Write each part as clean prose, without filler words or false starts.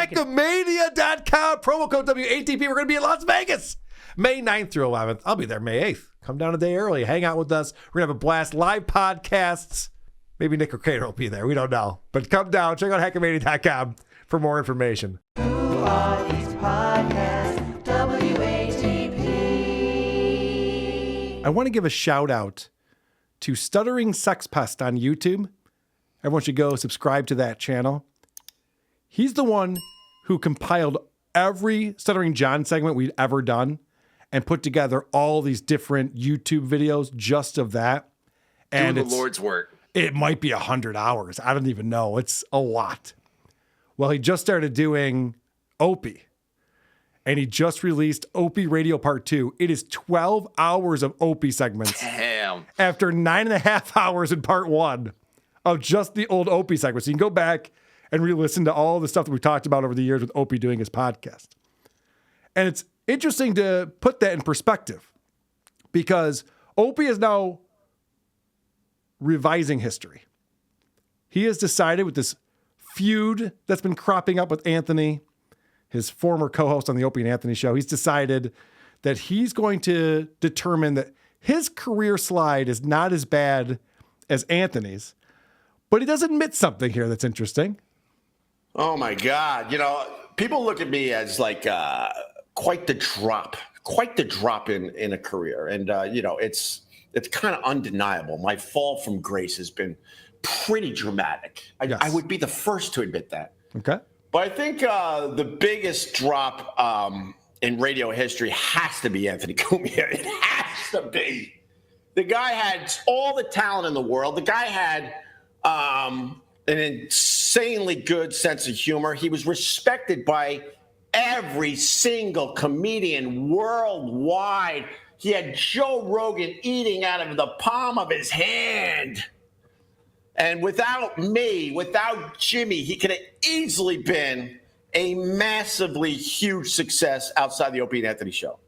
Hackmania.com, promo code WATP. We're going to be in Las Vegas May 9th through 11th. I'll be there May 8th. Come down a day early. Hang out with us. We're going to have a blast. Live podcasts. Maybe Nick or Kato will be there. We don't know. But come down. Check out Hackmania.com for more information. Who are these podcasts? WATP. I want to give a shout out to Stuttering Sex Pest on YouTube. Everyone should go subscribe to that channel. He's the one who compiled every Stuttering John segment we'd ever done and put together all these different YouTube videos just of that. And doing the Lord's work. It might be 100 hours. I don't even know. It's a lot. Well, he just started doing Opie. And he just released Opie Radio Part 2. It is 12 hours of Opie segments. Damn. After 9.5 hours in Part 1 of just the old Opie segments. So you can go back and re-listen to all the stuff that we talked about over the years with Opie doing his podcast. And it's interesting to put that in perspective because Opie is now revising history. He has decided with this feud that's been cropping up with Anthony, his former co-host on the Opie and Anthony Show, he's decided that he's going to determine that his career slide is not as bad as Anthony's, but he does admit something here that's interesting. Oh my God. You know, people look at me as like quite the drop in a career. And, you know, it's kind of undeniable. My fall from grace has been pretty dramatic. Yes. I would be the first to admit that. Okay. But I think the biggest drop in radio history has to be Anthony Cumia. It has to be. The guy had all the talent in the world. The guy had an insanely good sense of humor. He was respected by every single comedian worldwide. He had Joe Rogan eating out of the palm of his hand. And without me, without Jimmy, he could have easily been a massively huge success outside the Opie and Anthony Show.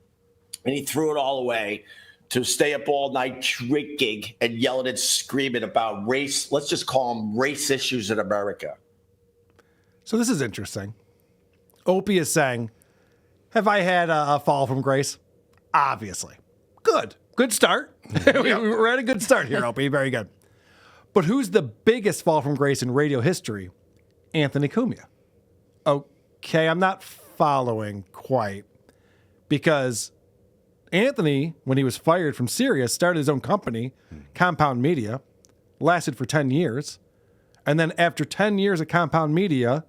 And he threw it all away to stay up all night drinking and yelling and screaming about race. Let's just call them race issues in America. So this is interesting. Opie is saying, have I had a fall from grace? Obviously. Good start. We're at a good start here, Opie. Very good. But who's the biggest fall from grace in radio history? Anthony Cumia. Okay, I'm not following quite. Because Anthony, when he was fired from Sirius, started his own company, Compound Media, lasted for 10 years. And then after 10 years at Compound Media,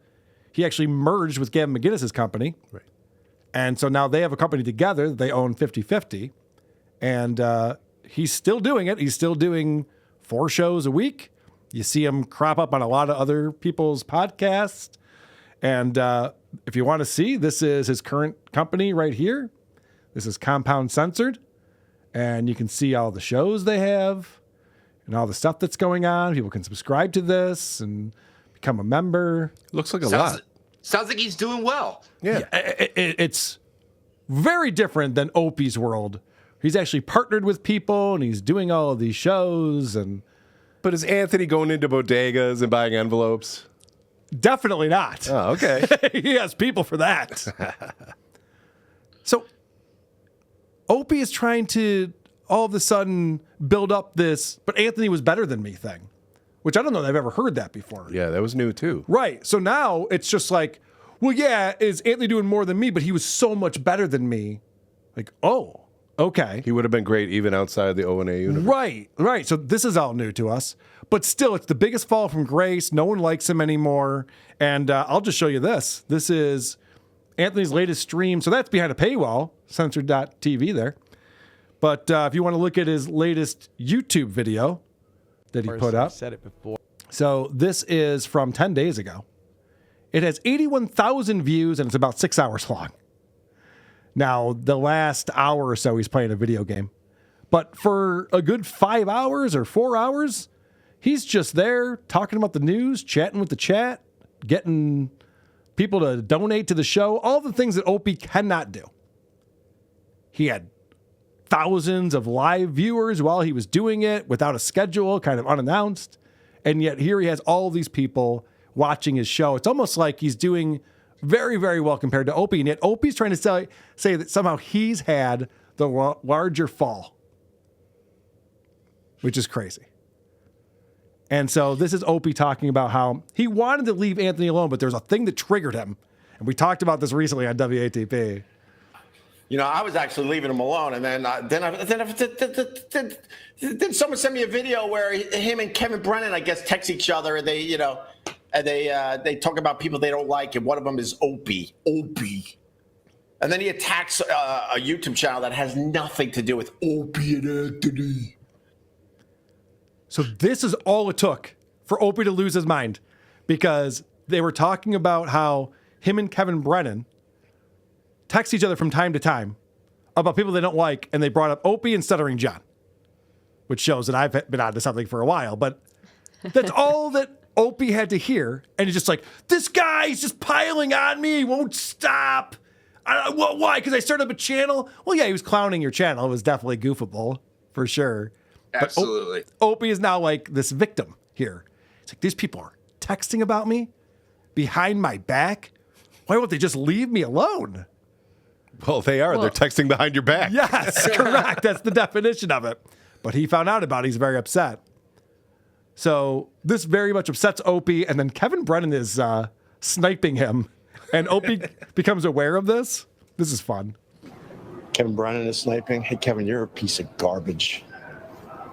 he actually merged with Gavin McGinnis's company. Right. And so now they have a company together. They own 50-50. And he's still doing it. He's still doing 4 shows a week. You see him crop up on a lot of other people's podcasts. And if you want to see, this is his current company right here. This is Compound Censored. And you can see all the shows they have and all the stuff that's going on. People can subscribe to this and become a member. Looks like a lot. Sounds like he's doing well. Yeah. It's very different than Opie's world. He's actually partnered with people and he's doing all of these shows. But is Anthony going into bodegas and buying envelopes? Definitely not. Oh, okay. He has people for that. So Opie is trying to all of a sudden build up this, but Anthony was better than me thing, which I don't know that I've ever heard that before. Yeah, that was new too. Right. So now it's just like, well, yeah, is Anthony doing more than me? But he was so much better than me. Like, oh, okay. He would have been great even outside the O&A universe. Right. So this is all new to us. But still, it's the biggest fall from grace. No one likes him anymore. And I'll just show you this. This is Anthony's latest stream. So that's behind a paywall, censored.tv there. But if you want to look at his latest YouTube video that he put up. Said it before. So this is from 10 days ago. It has 81,000 views and it's about 6 hours long. Now, the last hour or so, he's playing a video game. But for a good 5 hours or 4 hours, he's just there talking about the news, chatting with the chat, getting people to donate to the show, all the things that Opie cannot do. He had thousands of live viewers while he was doing it without a schedule, kind of unannounced. And yet here he has all these people watching his show. It's almost like he's doing Very, very well compared to Opie. And yet Opie's trying to say that somehow he's had the larger fall, which is crazy. And so this is Opie talking about how he wanted to leave Anthony alone, but there's a thing that triggered him. And we talked about this recently on WATP. You know, I was actually leaving him alone, and then someone sent me a video where him and Kevin Brennan, I guess, text each other, and they talk about people they don't like, and one of them is Opie. And then he attacks a YouTube channel that has nothing to do with Opie and Anthony. So this is all it took for Opie to lose his mind, because they were talking about how him and Kevin Brennan text each other from time to time about people they don't like, and they brought up Opie and Stuttering John, which shows that I've been onto something for a while. But that's all that Opie had to hear, and he's just like, this guy's just piling on me, he won't stop. Why? Because I started up a channel? Well, yeah, he was clowning your channel. It was definitely goofable, for sure. Absolutely. But Opie is now like this victim here. It's like, these people are texting about me behind my back. Why won't they just leave me alone? Well, they are. They're texting behind your back. Yes, correct. That's the definition of it. But he found out about it. He's very upset. So this very much upsets Opie. And then Kevin Brennan is sniping him. And Opie becomes aware of this. This is fun. Kevin Brennan is sniping. Hey, Kevin, you're a piece of garbage.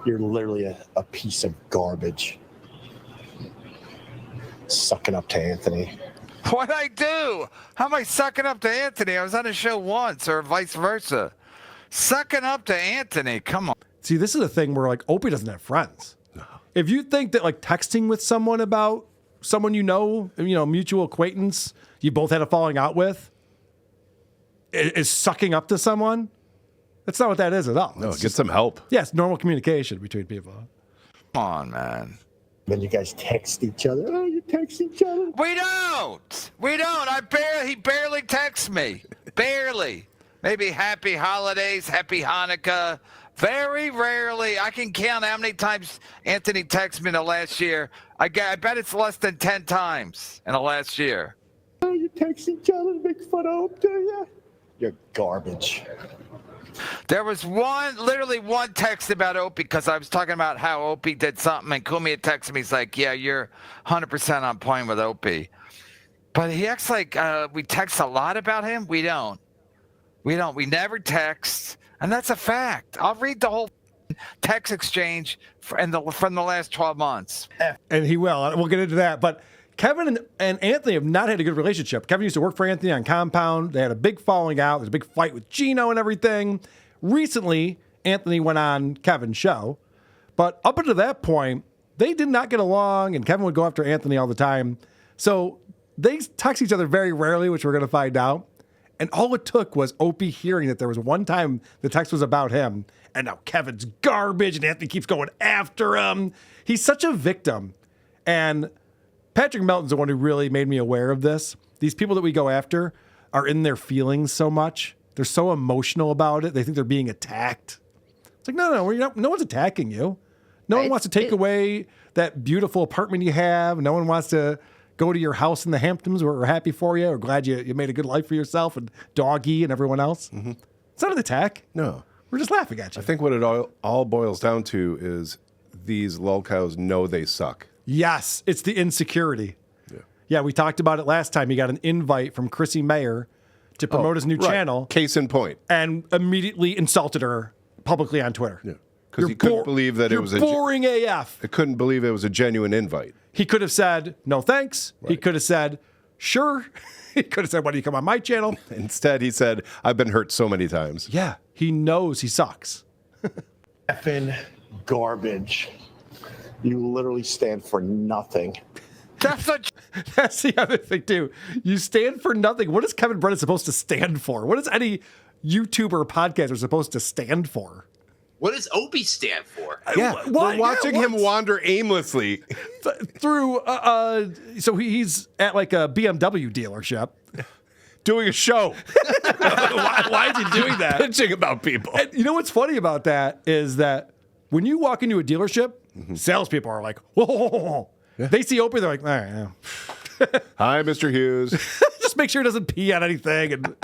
You're literally a piece of garbage. Sucking up to Anthony. What'd I do? How am I sucking up to Anthony? I was on a show once, or vice versa. Sucking up to Anthony, come on. See, this is a thing where like Opie doesn't have friends. No. If you think that like texting with someone about someone you know, mutual acquaintance, you both had a falling out with, is sucking up to someone, that's not what that is at all. No, get some help. Yes, normal communication between people. Come on, man. Then you guys text each other. Oh, you text each other? We don't. He barely texts me. Barely. Maybe happy holidays, happy Hanukkah. Very rarely. I can count how many times Anthony texted me in the last year. I bet it's less than 10 times in the last year. Oh, you text each other to make fun of him, do you? You're garbage. There was literally one text about Opie, because I was talking about how Opie did something, and Kumia texted me. He's like, yeah, you're 100% on point with Opie. But he acts like we text a lot about him. We don't. We never text, and that's a fact. I'll read the whole text exchange from the last 12 months. And he will. We'll get into that. But Kevin and Anthony have not had a good relationship. Kevin used to work for Anthony on Compound. They had a big falling out. There's a big fight with Gino and everything. Recently, Anthony went on Kevin's show. But up until that point, they did not get along, and Kevin would go after Anthony all the time. So they text each other very rarely, which we're going to find out. And all it took was Opie hearing that there was one time the text was about him, and now Kevin's garbage, and Anthony keeps going after him. He's such a victim. And Patrick Melton's the one who really made me aware of this. These people that we go after are in their feelings so much. They're so emotional about it. They think they're being attacked. It's like, no, no one's attacking you. No one wants to take away that beautiful apartment you have. No one wants to go to your house in the Hamptons. We're happy for you. We're glad you made a good life for yourself and Doggy and everyone else. Mm-hmm. It's not an attack. No. We're just laughing at you. I think what it all boils down to is these lolcows know they suck. Yes, it's the insecurity. Yeah, we talked about it last time. He got an invite from Chrissy Mayer to promote his new channel. Case in point. And immediately insulted her publicly on Twitter. Yeah. Because he couldn't believe that it was boring AF. I couldn't believe it was a genuine invite. He could have said, no thanks. Right. He could have said, sure. He could have said, why do you come on my channel? Instead, he said, I've been hurt so many times. Yeah, he knows he sucks. Effing garbage. You literally stand for nothing. That's the other thing, too. You stand for nothing. What is Kevin Brennan supposed to stand for? What is any YouTuber or podcaster supposed to stand for? What does Opie stand for? Yeah, we're watching him wander aimlessly through. So he's at like a BMW dealership doing a show. why is he doing that? Pitching about people. And you know what's funny about that is that when you walk into a dealership, salespeople are like, whoa. Yeah. They see Opie, they're like, all right, yeah. Hi, Mr. Hughes. Just make sure he doesn't pee on anything and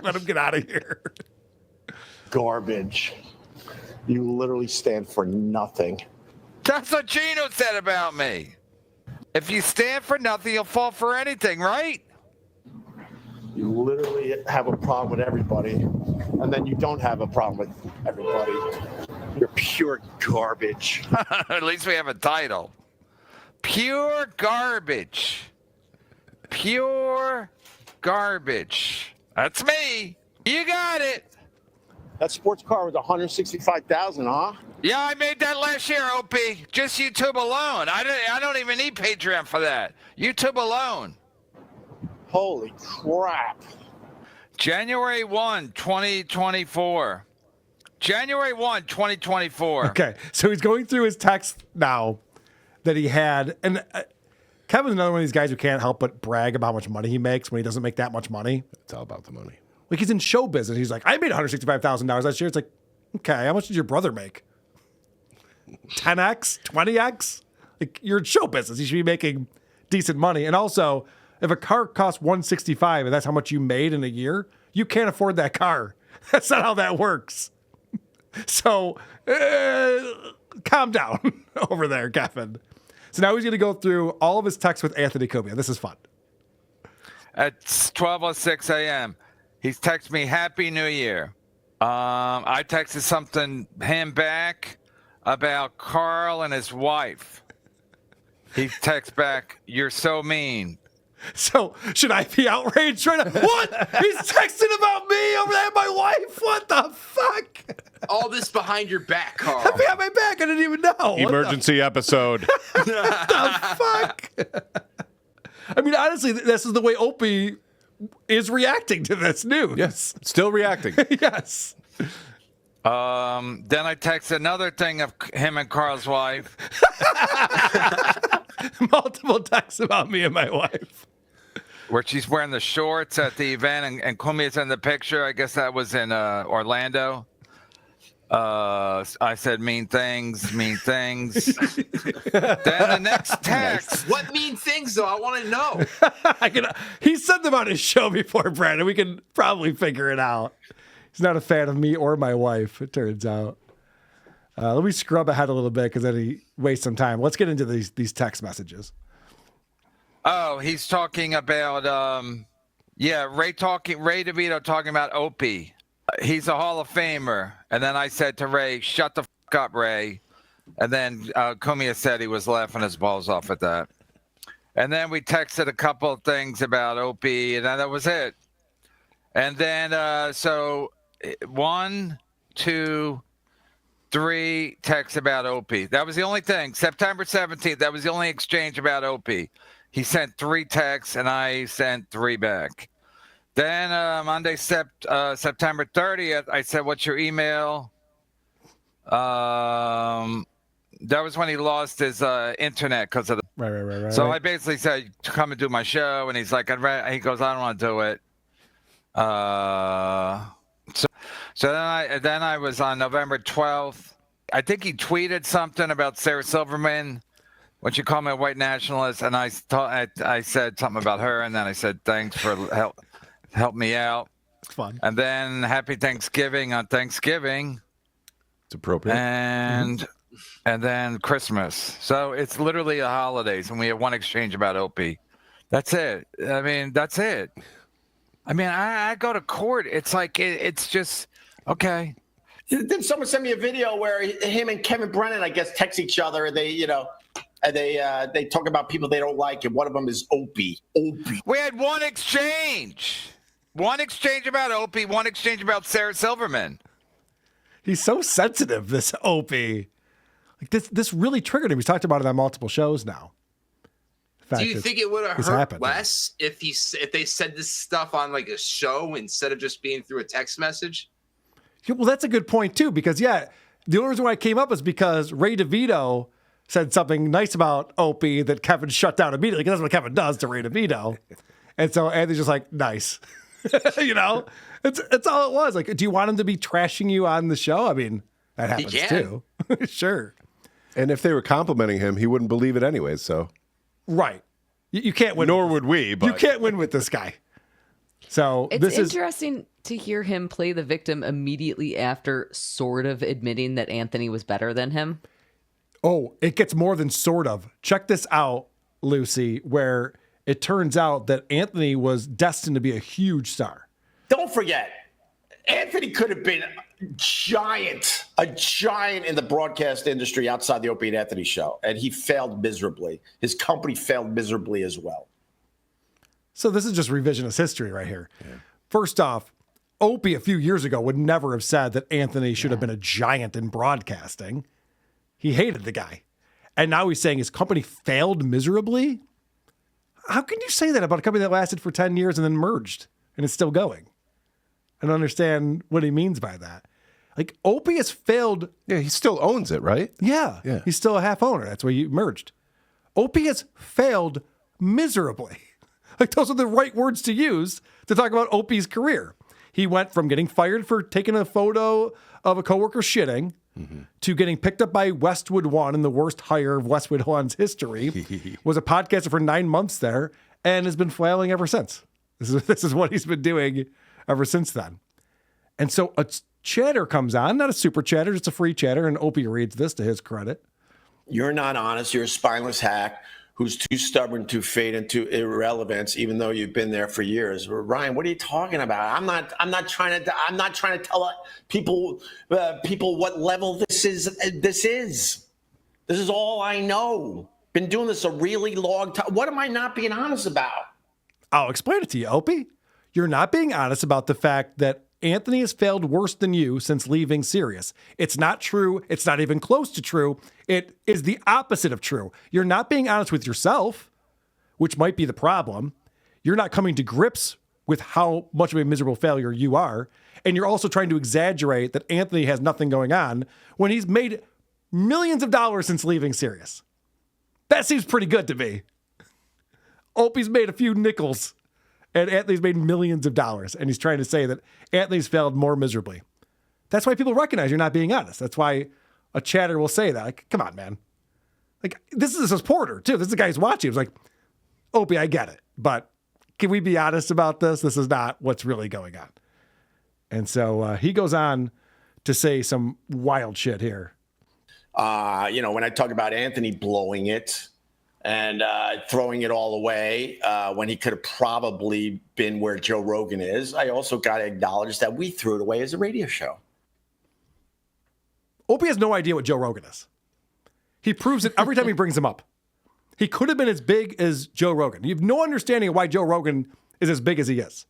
let him get out of here. Garbage. You literally stand for nothing. That's what Gino said about me. If you stand for nothing, you'll fall for anything, right? You literally have a problem with everybody, and then you don't have a problem with everybody. You're pure garbage. At least we have a title. Pure garbage. Pure garbage. That's me. You got it. That sports car was $165,000, huh? Yeah, I made that last year, Opie. Just YouTube alone. I don't even need Patreon for that. YouTube alone. Holy crap. January 1, 2024. January 1, 2024. Okay, so he's going through his text now that he had, and Kevin's another one of these guys who can't help but brag about how much money he makes when he doesn't make that much money. It's all about the money. Like, he's in show business. He's like, I made $165,000 last year. It's like, okay, how much did your brother make? 10x? 20x? Like, you're in show business. You should be making decent money. And also, if a car costs $165 and that's how much you made in a year, you can't afford that car. That's not how that works. So, calm down over there, Kevin. So now he's going to go through all of his texts with Anthony Cumia. This is fun. At 12:06 a.m., he's texted me, Happy New Year. I texted him back about Carl and his wife. He texts back, you're so mean. So should I be outraged right now? What? He's texting about me over there, my wife? What the fuck? All this behind your back, Carl. Behind my back, I didn't even know. Emergency episode. What the fuck? I mean, honestly, this is the way Opie is reacting to this news. Yes. Still reacting. Yes. Then I text another thing of him and Carl's wife. Multiple texts about me and my wife. Where she's wearing the shorts at the event, and Kumia's in the picture. I guess that was in Orlando. I said mean things. Then the next text. What mean things, though? I want to know. He said them on his show before, Brandon. We can probably figure it out. He's not a fan of me or my wife, it turns out. Let me scrub ahead a little bit because then he wastes some time. Let's get into these text messages. Oh, he's talking about Ray DeVito talking about Opie. He's a Hall of Famer. And then I said to Ray, shut the fuck up, Ray. And then Kumia said he was laughing his balls off at that. And then we texted a couple of things about Opie, and then that was it. And then so 1, 2, 3 texts about Opie. That was the only thing. September 17th, that was the only exchange about Opie. He sent 3 texts, and I sent 3 back. Then Monday, September 30th, I said, what's your email? That was when he lost his internet because of the... Right. So I basically said, come and do my show. And he's like, he goes, I don't want to do it. So then I was on November 12th. I think he tweeted something about Sarah Silverman when she called me a white nationalist, and I said something about her, and then I said thanks for help me out. It's fun. And then Happy Thanksgiving on Thanksgiving. It's appropriate. And then Christmas. So it's literally the holidays, and we have one exchange about Opie. That's it. I mean, that's it. I mean, I go to court. It's like it's just okay. Did someone send me a video where him and Kevin Brennan, I guess, text each other, and they talk about people they don't like, and one of them is Opie. We had one exchange. One exchange about Opie, one exchange about Sarah Silverman. He's so sensitive, this Opie. Like this really triggered him. He's talked about it on multiple shows now. Do you think it would have hurt happened. less if they said this stuff on like a show instead of just being through a text message? Yeah, well, that's a good point too, because the only reason why it came up is because Ray DeVito said something nice about Opie that Kevin shut down immediately, because that's what Kevin does to Ray DeVito. And so Anthony's just like, nice. It's all it was. Like, do you want him to be trashing you on the show? I mean, that happens too. Sure. And if they were complimenting him, he wouldn't believe it anyways, so. Right. You can't win. Nor would we, but. You can't win with this guy. So It's this is interesting to hear him play the victim immediately after sort of admitting that Anthony was better than him. Oh, it gets more than sort of. Check this out, Lucy, where it turns out that Anthony was destined to be a huge star. Don't forget, Anthony could have been a giant in the broadcast industry outside the Opie and Anthony Show, and he failed miserably. His company failed miserably as well. So this is just revisionist history right here. Yeah. First off, Opie a few years ago would never have said that Anthony should have been a giant in broadcasting. He hated the guy. And now he's saying his company failed miserably? How can you say that about a company that lasted for 10 years and then merged and is still going? I don't understand what he means by that. Like, Opie has failed. Yeah, he still owns it, right? Yeah. He's still a half owner. That's why he merged. Opie has failed miserably. Like, those are the right words to use to talk about Opie's career. He went from getting fired for taking a photo of a coworker shitting to getting picked up by Westwood One in the worst hire of Westwood One's history, was a podcaster for 9 months there, and has been flailing ever since. This is what he's been doing ever since then. And so a chatter comes on, not a super chatter, just a free chatter, and Opie reads this to his credit. You're not honest. You're a spineless hack who's too stubborn to fade into irrelevance, even though you've been there for years. Ryan, what are you talking about? I'm not trying to tell people what level this is. This is all I know. Been doing this a really long time. What am I not being honest about? I'll explain it to you, Opie. You're not being honest about the fact that Anthony has failed worse than you since leaving Sirius. It's not true. It's not even close to true. It is the opposite of true. You're not being honest with yourself, which might be the problem. You're not coming to grips with how much of a miserable failure you are. And you're also trying to exaggerate that Anthony has nothing going on when he's made millions of dollars since leaving Sirius. That seems pretty good to me. Opie's made a few nickels. And Anthony's made millions of dollars. And he's trying to say that Anthony's failed more miserably. That's why people recognize you're not being honest. That's why a chatter will say that. Like, come on, man. Like, this is a supporter, too. This is the guy who's watching. He's like, Opie, I get it. But can we be honest about this? This is not what's really going on. And so he goes on to say some wild shit here. When I talk about Anthony blowing it, and throwing it all away when he could have probably been where Joe Rogan is, I also got to acknowledge that we threw it away as a radio show. Opie has no idea what Joe Rogan is. He proves it every time he brings him up. He could have been as big as Joe Rogan. You have no understanding of why Joe Rogan is as big as he is.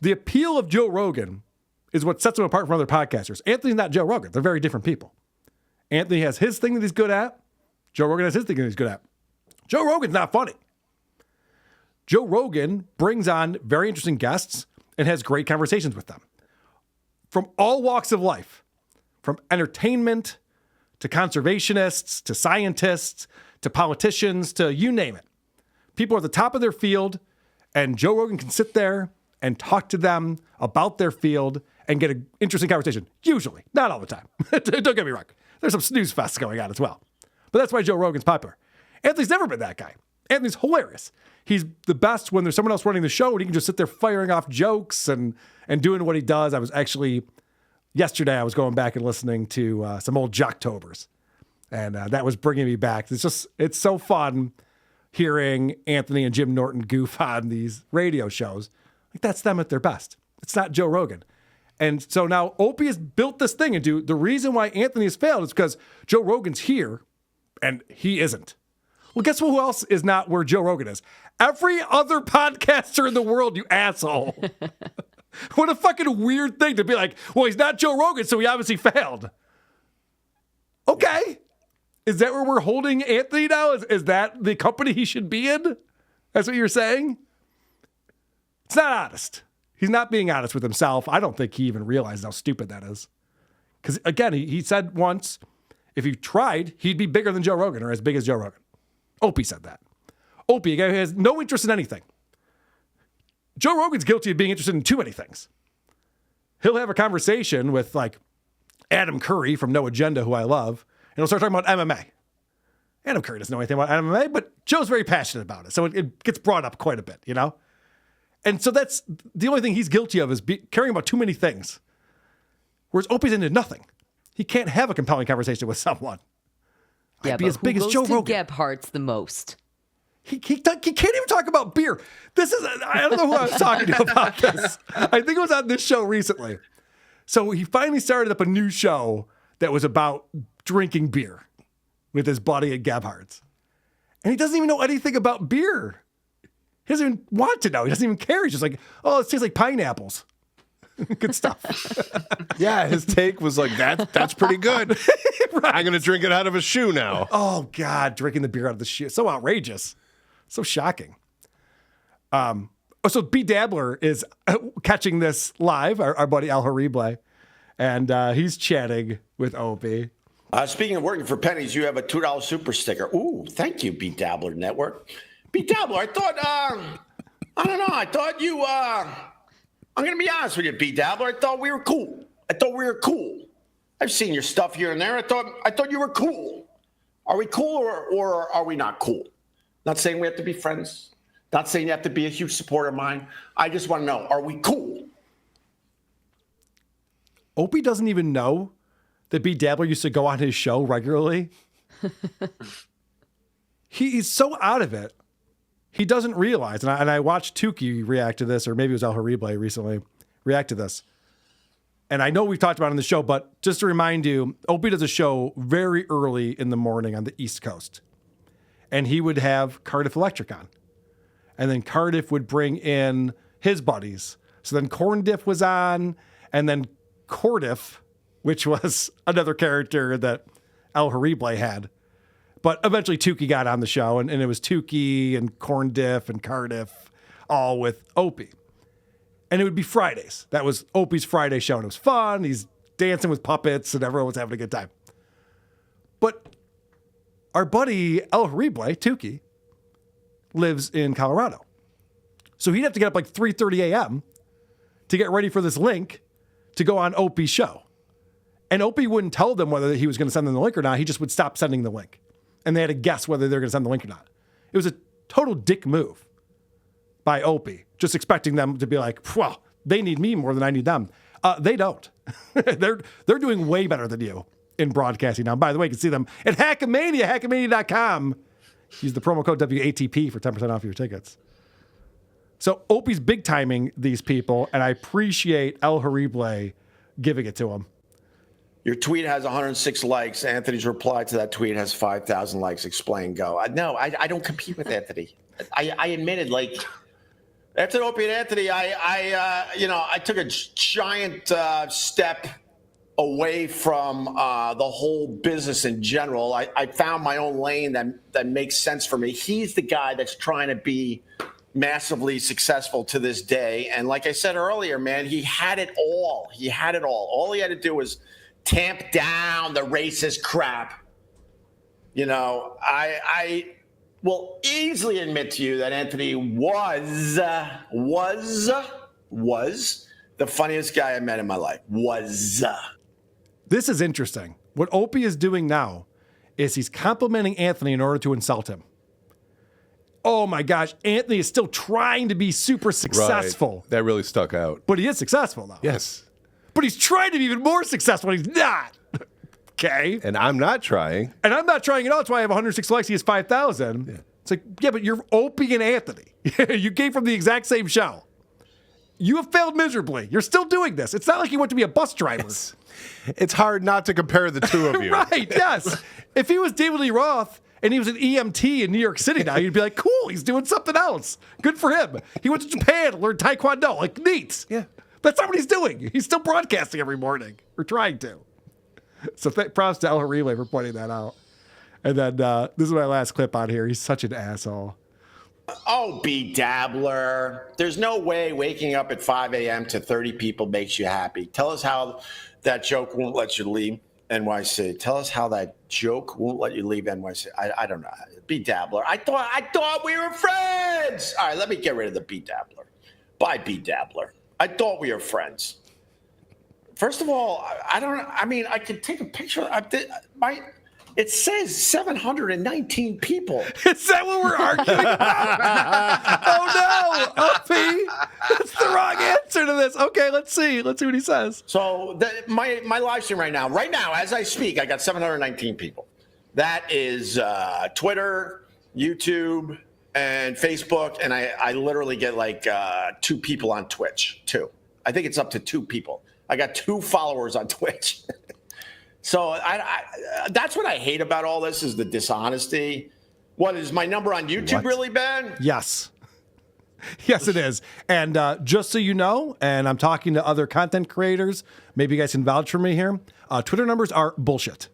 The appeal of Joe Rogan is what sets him apart from other podcasters. Anthony's not Joe Rogan. They're very different people. Anthony has his thing that he's good at. Joe Rogan has his thing that he's good at. Joe Rogan's not funny. Joe Rogan brings on very interesting guests and has great conversations with them from all walks of life, from entertainment to conservationists to scientists to politicians to you name it. People are at the top of their field, and Joe Rogan can sit there and talk to them about their field and get an interesting conversation. Usually, not all the time. Don't get me wrong. There's some snooze fests going on as well. But that's why Joe Rogan's popular. Anthony's never been that guy. Anthony's hilarious. He's the best when there's someone else running the show and he can just sit there firing off jokes and doing what he does. Yesterday I was going back and listening to some old Jocktobers. And that was bringing me back. It's so fun hearing Anthony and Jim Norton goof on these radio shows. Like, that's them at their best. It's not Joe Rogan. And so now Opie has built this thing into the reason why Anthony has failed is because Joe Rogan's here and he isn't. Well, guess who else is not where Joe Rogan is? Every other podcaster in the world, you asshole. What a fucking weird thing to be like, well, he's not Joe Rogan, so he obviously failed. Okay. Is that where we're holding Anthony now? Is that the company he should be in? That's what you're saying? It's not honest. He's not being honest with himself. I don't think he even realizes how stupid that is. Because, again, he said once, if he tried, he'd be bigger than Joe Rogan or as big as Joe Rogan. Opie said that. Opie, a guy who has no interest in anything. Joe Rogan's guilty of being interested in too many things. He'll have a conversation with, like, Adam Curry from No Agenda, who I love, and he'll start talking about MMA. Adam Curry doesn't know anything about MMA, but Joe's very passionate about it, so it gets brought up quite a bit, you know? And so that's the only thing he's guilty of is caring about too many things. Whereas Opie's into nothing. He can't have a compelling conversation with someone. Yeah, I'd be but as big who as goes Joe to Rogan. Gebhardt's the most? He can't even talk about beer. I don't know who I was talking to about this. I think it was on this show recently. So he finally started up a new show that was about drinking beer with his buddy at Gebhardt's. And he doesn't even know anything about beer. He doesn't even want to know. He doesn't even care. He's just like, oh, it tastes like pineapples. Good stuff. Yeah, his take was like, that's pretty good. Right. I'm going to drink it out of a shoe now. Oh, God, drinking the beer out of the shoe. So outrageous. So shocking. So B. Dabbler is catching this live, our buddy Al Harible, and he's chatting with Opie. Speaking of working for pennies, you have a $2 super sticker. Ooh, thank you, B. Dabbler Network. B. Dabbler, I thought, I don't know, I thought you, I'm going to be honest with you, B. Dabbler. I thought we were cool. I've seen your stuff here and there. I thought you were cool. Are we cool or are we not cool? Not saying we have to be friends. Not saying you have to be a huge supporter of mine. I just want to know, are we cool? Opie doesn't even know that B. Dabbler used to go on his show regularly. He's so out of it. He doesn't realize, and I watched Tukey react to this, or maybe it was Al Harible recently, react to this. And I know we've talked about it on the show, but just to remind you, Opie does a show very early in the morning on the East Coast. And he would have Cardiff Electric on. And then Cardiff would bring in his buddies. So then Corndiff was on, and then Cordiff, which was another character that Al Harible had. But eventually Tukey got on the show, and it was Tukey and Corndiff and Cardiff, all with Opie. And it would be Fridays. That was Opie's Friday show, and it was fun. He's dancing with puppets, and everyone was having a good time. But our buddy Al Harible, Tukey, lives in Colorado. So he'd have to get up like 3:30 a.m. to get ready for this link to go on Opie's show. And Opie wouldn't tell them whether he was going to send them the link or not. He just would stop sending the link. And they had to guess whether they're going to send the link or not. It was a total dick move by Opie, just expecting them to be like, well, they need me more than I need them. They don't. They're doing way better than you in broadcasting now. By the way, you can see them at Hackamania, hackamania.com. Use the promo code WATP for 10% off your tickets. So Opie's big timing these people, and I appreciate El Harible giving it to him. Your tweet has 106 likes. Anthony's reply to that tweet has 5,000 likes. Explain, go. No, I don't compete with Anthony. I admitted, like, after Opie and Anthony, I took a giant step away from the whole business in general. I found my own lane that makes sense for me. He's the guy that's trying to be massively successful to this day. And like I said earlier, man, he had it all. All he had to do was tamp down the racist crap. You know, I will easily admit to you that Anthony was the funniest guy I met in my life. This is interesting. What Opie is doing now is he's complimenting Anthony in order to insult him. Oh my gosh, Anthony is still trying to be super successful. Right. That really stuck out. But he is successful though. Yes. But he's trying to be even more successful and he's not. Okay. And I'm not trying. And I'm not trying at all. That's why I have 106 likes. He has 5,000. Yeah. It's like, yeah, but you're Opie and Anthony. You came from the exact same show. You have failed miserably. You're still doing this. It's not like you want to be a bus driver. It's hard not to compare the two of you. Right, yes. If he was David Lee Roth and he was an EMT in New York City now, you'd be like, cool, he's doing something else. Good for him. He went to Japan to learn Taekwondo. Like, neat. Yeah. That's not what he's doing. He's still broadcasting every morning. Or trying to. So props to El Harible for pointing that out. And then this is my last clip on here. He's such an asshole. Oh, B. Dabbler. There's no way waking up at 5 a.m. to 30 people makes you happy. Tell us how that joke won't let you leave NYC. Tell us how that joke won't let you leave NYC. I don't know. B. Dabbler. I thought we were friends. All right, let me get rid of the B. Dabbler. Bye, B. Dabbler. I thought we were friends. First of all, I could take a picture. It says 719 people. Is that what we're arguing about? Oh no, Opie, that's the wrong answer to this. Okay, let's see what he says. So my live stream right now, as I speak, I got 719 people. That is Twitter, YouTube, and Facebook, and I literally get like 2 people on Twitch too. I think it's up to 2 people. I got 2 followers on Twitch. So I that's what I hate about all this is the dishonesty. What is my number on YouTube really bad? Yes. Yes, it is. And just so you know, and I'm talking to other content creators, maybe you guys can vouch for me here. Twitter numbers are bullshit.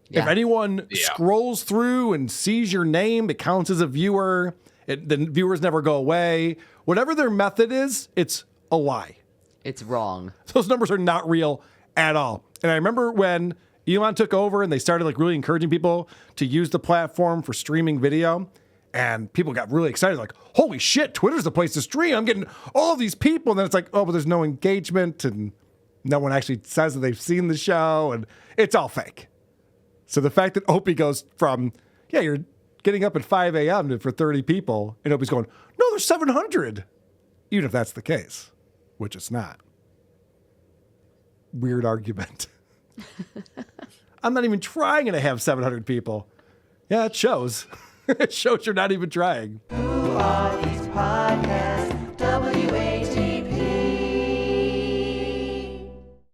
Yeah. If anyone scrolls through and sees your name, it counts as a viewer. The viewers never go away. Whatever their method is, it's a lie. It's wrong. Those numbers are not real at all. And I remember when Elon took over and they started like really encouraging people to use the platform for streaming video, and people got really excited, like, holy shit, Twitter's the place to stream. I'm getting all of these people. And then it's like, oh, but there's no engagement and no one actually says that they've seen the show, and it's all fake. So the fact that Opie goes from, yeah, you're getting up at 5 a.m. for 30 people, and Opie's going, no, there's 700. Even if that's the case, which it's not. Weird argument. I'm not even trying to have 700 people. Yeah, it shows. It shows you're not even trying. Who are these podcasts?